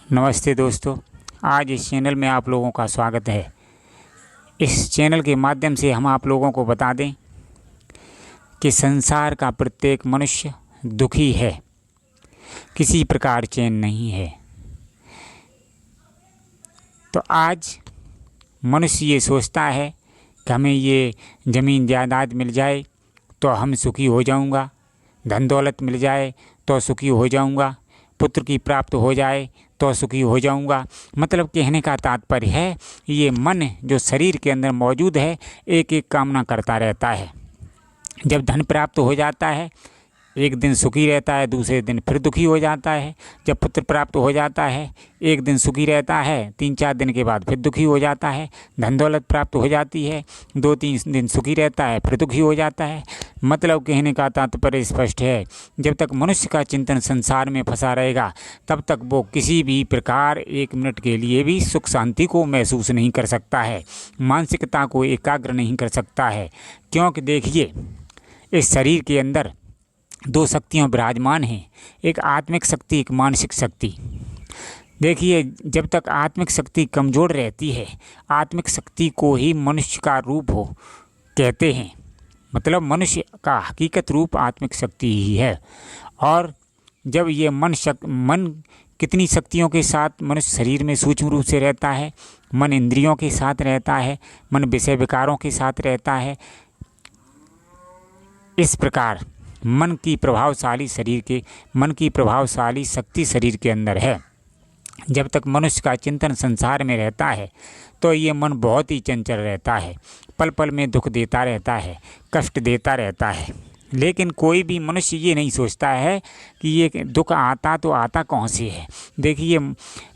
नमस्ते दोस्तों, आज इस चैनल में आप लोगों का स्वागत है। इस चैनल के माध्यम से हम आप लोगों को बता दें कि संसार का प्रत्येक मनुष्य दुखी है, किसी प्रकार चैन नहीं है। तो आज मनुष्य ये सोचता है कि हमें ये ज़मीन जायदाद मिल जाए तो हम सुखी हो जाऊंगा, धन दौलत मिल जाए तो सुखी हो जाऊंगा, पुत्र की प्राप्त हो जाए तो सुखी हो जाऊंगा। मतलब कहने का तात्पर्य है, ये मन जो शरीर के अंदर मौजूद है एक एक कामना करता रहता है। जब धन प्राप्त हो जाता है एक दिन सुखी रहता है, दूसरे दिन फिर दुखी हो जाता है। जब पुत्र प्राप्त हो जाता है एक दिन सुखी रहता है, 3-4 दिन के बाद फिर दुखी हो जाता है। धन दौलत प्राप्त हो जाती है, 2-3 दिन सुखी रहता है, फिर दुखी हो जाता है। मतलब कहने का तात्पर्य स्पष्ट है, जब तक मनुष्य का चिंतन संसार में फंसा रहेगा तब तक वो किसी भी प्रकार 1 मिनट के लिए भी सुख शांति को महसूस नहीं कर सकता है, मानसिकता को एकाग्र नहीं कर सकता है। क्योंकि देखिए, इस शरीर के अंदर 2 शक्तियाँ विराजमान हैं, एक आत्मिक शक्ति, एक मानसिक शक्ति। देखिए, जब तक आत्मिक शक्ति कमज़ोर रहती है, आत्मिक शक्ति को ही मनुष्य का रूप हो कहते हैं। मतलब मनुष्य का हकीकत रूप आत्मिक शक्ति ही है। और जब ये मन कितनी शक्तियों के साथ मनुष्य शरीर में सूक्ष्म रूप से रहता है, मन इंद्रियों के साथ रहता है, मन विषय विकारों के साथ रहता है। इस प्रकार मन की प्रभावशाली शक्ति शरीर के अंदर है। जब तक मनुष्य का चिंतन संसार में रहता है तो ये मन बहुत ही चंचल रहता है, पल पल में दुख देता रहता है, कष्ट देता रहता है। लेकिन कोई भी मनुष्य ये नहीं सोचता है कि ये दुख आता तो आता कौन से है। देखिए,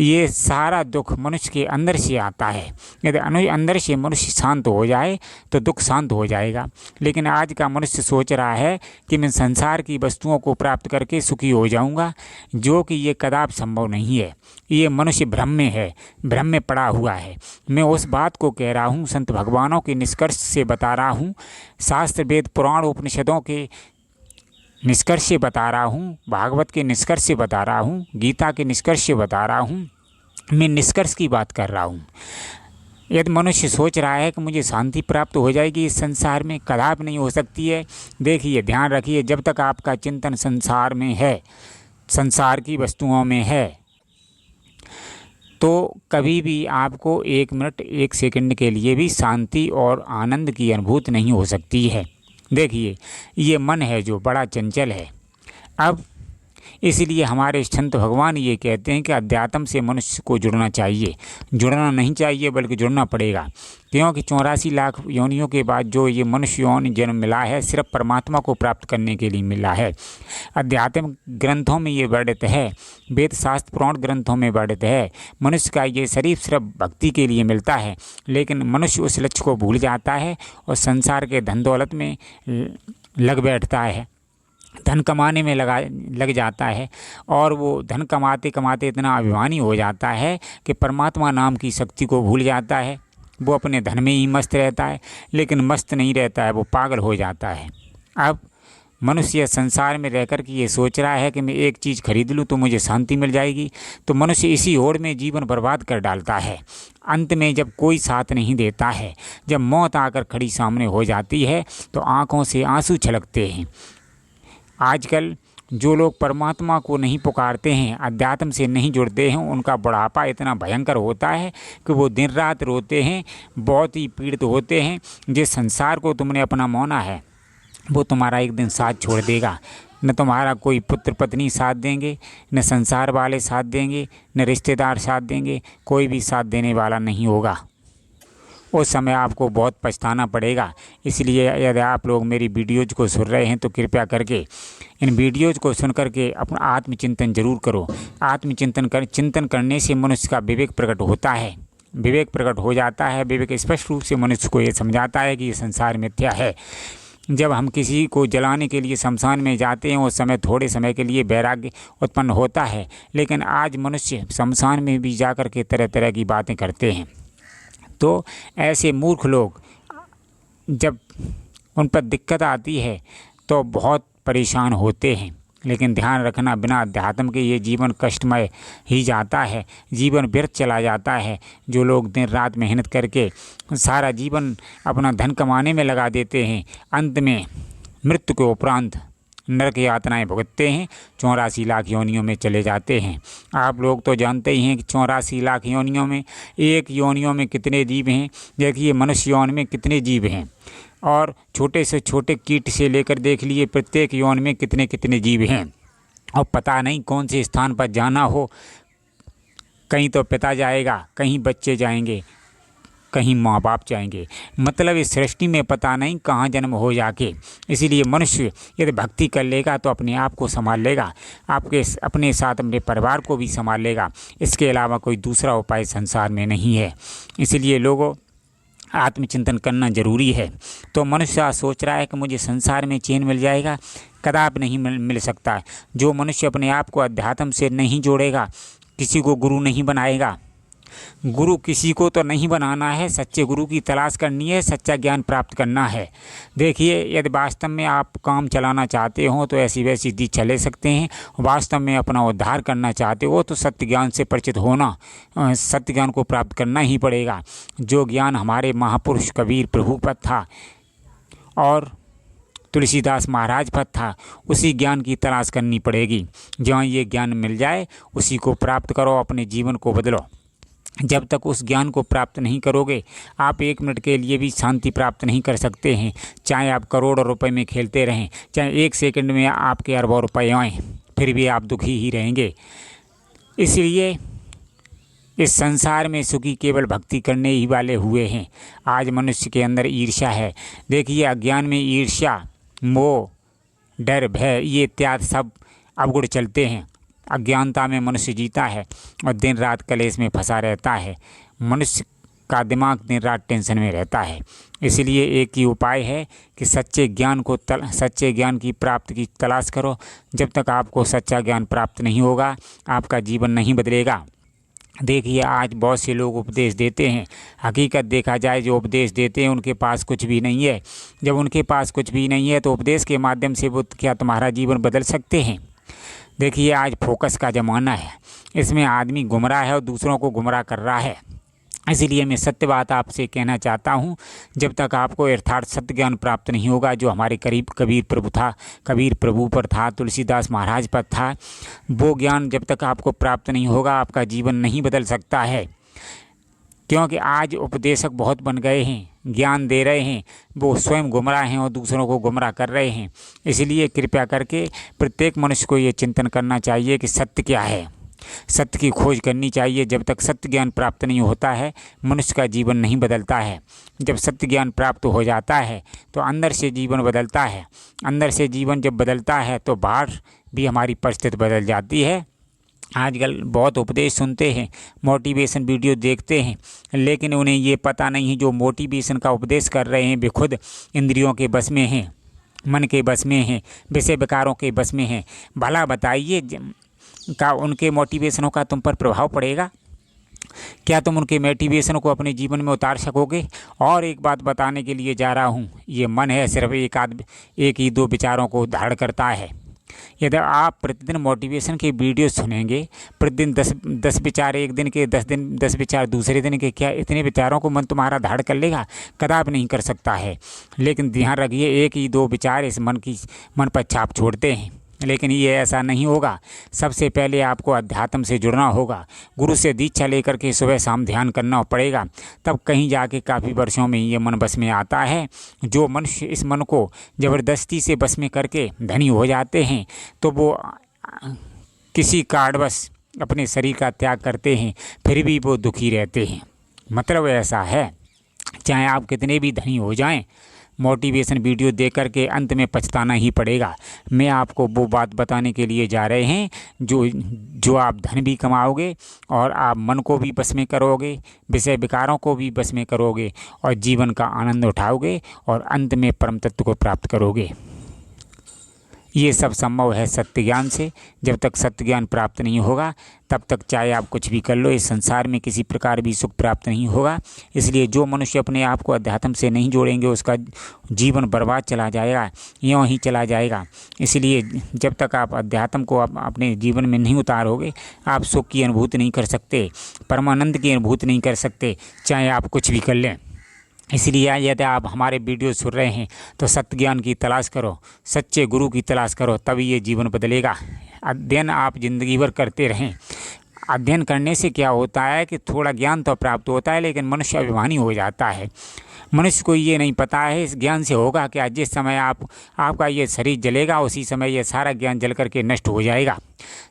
ये सारा दुख मनुष्य के अंदर से आता है। यदि अंदर से मनुष्य शांत हो जाए तो दुख शांत हो जाएगा। लेकिन आज का मनुष्य सोच रहा है कि मैं संसार की वस्तुओं को प्राप्त करके सुखी हो जाऊंगा, जो कि ये कदापि संभव नहीं है। ये मनुष्य भ्रम में है, भ्रम में पड़ा हुआ है। मैं उस बात को कह रहा हूँ, संत भगवानों के निष्कर्ष से बता रहा हूँ, शास्त्र वेद पुराण उपनिषदों के निष्कर्ष से बता रहा हूँ, भागवत के निष्कर्ष से बता रहा हूँ, गीता के निष्कर्ष से बता रहा हूँ। मैं निष्कर्ष की बात कर रहा हूँ। यदि मनुष्य सोच रहा है कि मुझे शांति प्राप्त हो जाएगी इस संसार में, कदापि नहीं हो सकती है। देखिए, ध्यान रखिए, जब तक आपका चिंतन संसार में है, संसार की वस्तुओं में है, तो कभी भी आपको 1 मिनट 1 सेकंड के लिए भी शांति और आनंद की अनुभूति नहीं हो सकती है। देखिए, ये मन है जो बड़ा चंचल है। अब इसलिए हमारे संत भगवान ये कहते हैं कि अध्यात्म से मनुष्य को जुड़ना चाहिए। जुड़ना नहीं चाहिए बल्कि जुड़ना पड़ेगा, क्योंकि 84 लाख योनियों के बाद जो ये मनुष्य यौन जन्म मिला है, सिर्फ परमात्मा को प्राप्त करने के लिए मिला है। आध्यात्मिक ग्रंथों में ये वर्णित है, वेद शास्त्र पुराण ग्रंथों में वर्णित है, मनुष्य का ये शरीर सिर्फ भक्ति के लिए मिलता है। लेकिन मनुष्य उस लक्ष्य को भूल जाता है और संसार के धन दौलत में लग बैठता है, धन कमाने में लग जाता है। और वो धन कमाते कमाते इतना अभिमानी हो जाता है कि परमात्मा नाम की शक्ति को भूल जाता है। वो अपने धन में ही मस्त रहता है, लेकिन मस्त नहीं रहता है, वो पागल हो जाता है। अब मनुष्य संसार में रहकर के ये सोच रहा है कि मैं एक चीज़ खरीद लूँ तो मुझे शांति मिल जाएगी, तो मनुष्य इसी होड़ में जीवन बर्बाद कर डालता है। अंत में जब कोई साथ नहीं देता है, जब मौत आकर खड़ी सामने हो जाती है, तो आँखों से आंसू छलकते हैं। आजकल जो लोग परमात्मा को नहीं पुकारते हैं, अध्यात्म से नहीं जुड़ते हैं, उनका बुढ़ापा इतना भयंकर होता है कि वो दिन रात रोते हैं, बहुत ही पीड़ित होते हैं। जिस संसार को तुमने अपना माना है वो तुम्हारा एक दिन साथ छोड़ देगा। न तुम्हारा कोई पुत्र पत्नी साथ देंगे, न संसार वाले साथ देंगे, न रिश्तेदार साथ देंगे, कोई भी साथ देने वाला नहीं होगा। उस समय आपको बहुत पछताना पड़ेगा। इसलिए यदि आप लोग मेरी वीडियोज़ को सुन रहे हैं तो कृपया करके इन वीडियोज़ को सुन करके अपना आत्मचिंतन जरूर करो। चिंतन करने से मनुष्य का विवेक प्रकट होता है, विवेक प्रकट हो जाता है। विवेक स्पष्ट रूप से मनुष्य को ये समझाता है कि ये संसार मिथ्या है। जब हम किसी को जलाने के लिए शमशान में जाते हैं, उस समय थोड़े समय के लिए वैराग्य उत्पन्न होता है, लेकिन आज मनुष्य शमशान में भी जाकर के तरह तरह की बातें करते हैं। तो ऐसे मूर्ख लोग जब उन पर दिक्कत आती है तो बहुत परेशान होते हैं। लेकिन ध्यान रखना, बिना अध्यात्म के ये जीवन कष्टमय ही जाता है, जीवन व्यर्थ चला जाता है। जो लोग दिन रात मेहनत करके सारा जीवन अपना धन कमाने में लगा देते हैं, अंत में मृत्यु के उपरांत नरक यातनाएं भुगतते हैं, 84 लाख योनियों में चले जाते हैं। आप लोग तो जानते ही हैं कि 84 लाख योनियों में, एक योनियों में कितने जीव हैं। देखिए मनुष्य यौन में कितने जीव हैं, और छोटे से छोटे कीट से लेकर देख लिए प्रत्येक यौन में कितने कितने जीव हैं। और पता नहीं कौन से स्थान पर जाना हो, कहीं तो पिता जाएगा, कहीं बच्चे जाएंगे, कहीं माँ बाप जाएंगे। मतलब इस सृष्टि में पता नहीं कहाँ जन्म हो जाके। इसीलिए मनुष्य यदि भक्ति कर लेगा तो अपने आप को संभाल लेगा, आपके अपने साथ अपने परिवार को भी संभाल लेगा। इसके अलावा कोई दूसरा उपाय संसार में नहीं है। इसलिए लोगों, आत्मचिंतन करना जरूरी है। तो मनुष्य सोच रहा है कि मुझे संसार में चैन मिल जाएगा, कदापि नहीं मिल सकता है। जो मनुष्य अपने आप को अध्यात्म से नहीं जोड़ेगा, किसी को गुरु नहीं बनाएगा, गुरु किसी को तो नहीं बनाना है, सच्चे गुरु की तलाश करनी है, सच्चा ज्ञान प्राप्त करना है। देखिए यदि वास्तव में आप काम चलाना चाहते हो तो ऐसी वैसी दीक्षा ले सकते हैं। वास्तव में अपना उद्धार करना चाहते हो तो सत्य ज्ञान से परिचित होना, सत्य ज्ञान को प्राप्त करना ही पड़ेगा। जो ज्ञान हमारे महापुरुष कबीर प्रभु पर था और तुलसीदास महाराज पर था, उसी ज्ञान की तलाश करनी पड़ेगी। जहाँ ये ज्ञान मिल जाए उसी को प्राप्त करो, अपने जीवन को बदलो। जब तक उस ज्ञान को प्राप्त नहीं करोगे, आप 1 मिनट के लिए भी शांति प्राप्त नहीं कर सकते हैं। चाहे आप करोड़ों रुपए में खेलते रहें, चाहे 1 सेकंड में आपके अरबों रुपए आएँ, फिर भी आप दुखी ही रहेंगे। इसलिए इस संसार में सुखी केवल भक्ति करने ही वाले हुए हैं। आज मनुष्य के अंदर ईर्ष्या है। देखिए अज्ञान में ईर्ष्या, मोह, डर, भय, ये इत्यादि सब अवगुण चलते हैं। अज्ञानता में मनुष्य जीता है और दिन रात कलेश में फंसा रहता है। मनुष्य का दिमाग दिन रात टेंशन में रहता है। इसलिए एक ही उपाय है कि सच्चे ज्ञान की प्राप्ति की तलाश करो। जब तक आपको सच्चा ज्ञान प्राप्त नहीं होगा, आपका जीवन नहीं बदलेगा। देखिए आज बहुत से लोग उपदेश देते हैं, हकीकत देखा जाए जो उपदेश देते हैं उनके पास कुछ भी नहीं है। जब उनके पास कुछ भी नहीं है तो उपदेश के माध्यम से वो क्या तुम्हारा जीवन बदल सकते हैं? देखिए आज फोकस का ज़माना है, इसमें आदमी गुमराह है और दूसरों को गुमराह कर रहा है। इसीलिए मैं सत्य बात आपसे कहना चाहता हूँ, जब तक आपको यथार्थ सत्य ज्ञान प्राप्त नहीं होगा, जो हमारे करीब कबीर प्रभु पर था, तुलसीदास महाराज पर था, वो ज्ञान जब तक आपको प्राप्त नहीं होगा, आपका जीवन नहीं बदल सकता है। क्योंकि आज उपदेशक बहुत बन गए हैं, ज्ञान दे रहे हैं, वो स्वयं गुमराह हैं और दूसरों को गुमराह कर रहे हैं। इसलिए कृपया करके प्रत्येक मनुष्य को ये चिंतन करना चाहिए कि सत्य क्या है, सत्य की खोज करनी चाहिए। जब तक सत्य ज्ञान प्राप्त नहीं होता है, मनुष्य का जीवन नहीं बदलता है। जब सत्य ज्ञान प्राप्त हो जाता है तो अंदर से जीवन बदलता है। अंदर से जीवन जब बदलता है तो बाहर भी हमारी परिस्थिति बदल जाती है। आजकल बहुत उपदेश सुनते हैं, मोटिवेशन वीडियो देखते हैं, लेकिन उन्हें ये पता नहीं है जो मोटिवेशन का उपदेश कर रहे हैं वे खुद इंद्रियों के बस में हैं, मन के बस में हैं, विषय विकारों के बस में हैं। भला बताइए का उनके मोटिवेशनों का तुम पर प्रभाव पड़ेगा? क्या तुम उनके मोटिवेशन को अपने जीवन में उतार सकोगे? और एक बात बताने के लिए जा रहा हूँ, ये मन है सिर्फ एक ही 2 विचारों को धारण करता है। यदि आप प्रतिदिन मोटिवेशन के वीडियो सुनेंगे, प्रतिदिन 10 विचार एक दिन के, 10 विचार दूसरे दिन के, क्या इतने विचारों को मन तुम्हारा धारण कर लेगा? कदापि नहीं कर सकता है। लेकिन ध्यान रखिए, 1 ही 2 विचार इस मन पर छाप छोड़ते हैं। लेकिन ये ऐसा नहीं होगा। सबसे पहले आपको अध्यात्म से जुड़ना होगा, गुरु से दीक्षा लेकर के सुबह शाम ध्यान करना पड़ेगा, तब कहीं जाके काफ़ी वर्षों में ये मन बस में आता है। जो मनुष्य इस मन को ज़बरदस्ती से बस में करके धनी हो जाते हैं तो वो किसी कारणवश अपने शरीर का त्याग करते हैं, फिर भी वो दुखी रहते हैं। मतलब ऐसा है, चाहे आप कितने भी धनी हो जाएं, मोटिवेशन वीडियो देख कर के अंत में पछताना ही पड़ेगा। मैं आपको वो बात बताने के लिए जा रहे हैं जो आप धन भी कमाओगे और आप मन को भी बस में करोगे, विषय विकारों को भी बस में करोगे और जीवन का आनंद उठाओगे और अंत में परम तत्व को प्राप्त करोगे। ये सब संभव है सत्य ज्ञान से। जब तक सत्य ज्ञान प्राप्त नहीं होगा तब तक चाहे आप कुछ भी कर लो, इस संसार में किसी प्रकार भी सुख प्राप्त नहीं होगा। इसलिए जो मनुष्य अपने आप को अध्यात्म से नहीं जोड़ेंगे उसका जीवन बर्बाद चला जाएगा, यूँ ही चला जाएगा। इसलिए जब तक आप अध्यात्म को अपने जीवन में नहीं उतारोगे आप सुख की अनुभूति नहीं कर सकते, परमानंद की अनुभूति नहीं कर सकते, चाहे आप कुछ भी कर लें। इसलिए यदि आप हमारे वीडियो सुन रहे हैं तो सत्य ज्ञान की तलाश करो, सच्चे गुरु की तलाश करो, तभी ये जीवन बदलेगा। अध्ययन आप ज़िंदगी भर करते रहें। अध्ययन करने से क्या होता है कि थोड़ा ज्ञान तो प्राप्त होता है, लेकिन मनुष्य अभिमानी हो जाता है। मनुष्य को ये नहीं पता है इस ज्ञान से होगा क्या। जिस समय आपका ये शरीर जलेगा उसी समय ये सारा ज्ञान जल करके नष्ट हो जाएगा।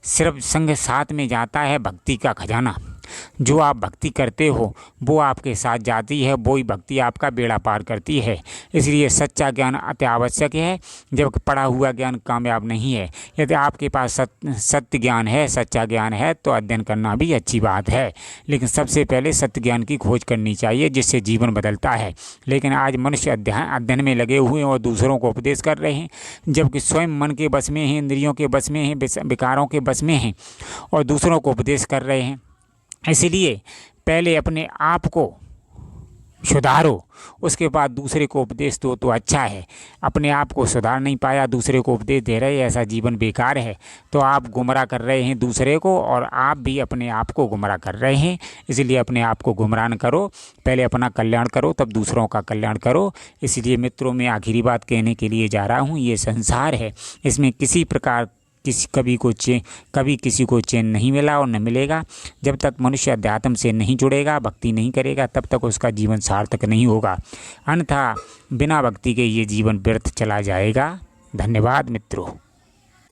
सिर्फ संग साथ में जाता है भक्ति का खजाना। जो आप भक्ति करते हो वो आपके साथ जाती है, वो ही भक्ति आपका बेड़ा पार करती है। इसलिए सच्चा ज्ञान अति आवश्यक है, जबकि पढ़ा हुआ ज्ञान कामयाब नहीं है। यदि आपके पास सत्य ज्ञान है, सच्चा ज्ञान है तो अध्ययन करना भी अच्छी बात है, लेकिन सबसे पहले सत्य ज्ञान की खोज करनी चाहिए जिससे जीवन बदलता है। लेकिन आज मनुष्य अध्ययन में लगे हुए हैं और दूसरों को उपदेश कर रहे हैं, जबकि स्वयं मन के बस में हैं, इंद्रियों के बस में हैं, विकारों के बस में हैं और दूसरों को उपदेश कर रहे हैं। इसलिए पहले अपने आप को सुधारो, उसके बाद दूसरे को उपदेश दो तो अच्छा है। अपने आप को सुधार नहीं पाया, दूसरे को उपदेश दे रहे, ऐसा जीवन बेकार है। तो आप गुमराह कर रहे हैं दूसरे को और आप भी अपने आप को गुमराह कर रहे हैं। इसलिए अपने आप को गुमराह न करो, पहले अपना कल्याण करो तब दूसरों का कल्याण करो। इसलिए मित्रों, मैं आखिरी बात कहने के लिए जा रहा हूँ, ये संसार है, इसमें किसी प्रकार कभी किसी को चैन नहीं मिला और न मिलेगा। जब तक मनुष्य अध्यात्म से नहीं जुड़ेगा, भक्ति नहीं करेगा, तब तक उसका जीवन सार्थक नहीं होगा। अन्यथा बिना भक्ति के ये जीवन व्यर्थ चला जाएगा। धन्यवाद मित्रों।